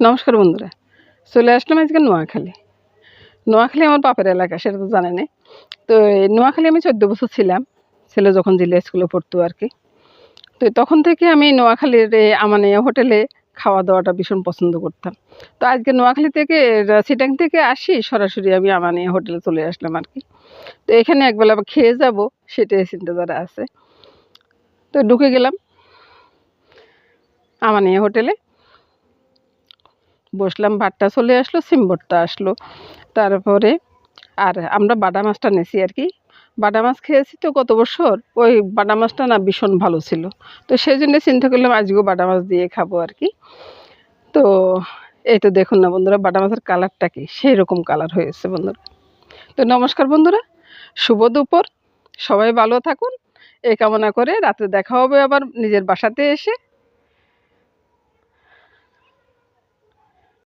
নমস্কার বন্ধুরা, চলে আসলাম আজকে নোয়াখালী। নোয়াখালী আমার বাপের এলাকা, সেটা তো জানেনই। তো এই নোয়াখালী আমি 14 বছর ছিলাম, ছেলে যখন জিলা স্কুলে পড়তো আর কি। তো তখন থেকে আমি নোয়াখালীর এই আমানিয়া হোটেলে খাওয়া দাওয়াটা ভীষণ পছন্দ করতাম। তো আজকে নোয়াখালী থেকে চিটাং থেকে আসি সরাসরি আমি আমানিয়া হোটেলে চলে আসলাম আর কি। তো এখানে একবেলা খেয়ে যাব, সেটাই চিন্তাধারা আছে। তো ঢুকে গেলাম আমানিয়া হোটেলে, বসলাম, ভাতটা চলে আসলো, সিমভর্তা আসলো। তারপরে আর আমরা বাটা মাছটা নিয়েছি আর কি। বাটা মাছ খেয়েছি তো গত বছর, ওই বাটা মাছটা না ভীষণ ভালো ছিল। তো সেই জন্য চিন্তা করলাম আজকেও বাটা মাছ দিয়ে খাবো আর কি। তো এই তো দেখুন না বন্ধুরা, বাটা মাছের কালারটা কি সেই রকম কালার হয়েছে বন্ধুরা। তো নমস্কার বন্ধুরা, শুভ দুপুর, সবাই ভালো থাকুন এই কামনা করে রাতে দেখা হবে আবার নিজের বাসাতে এসে।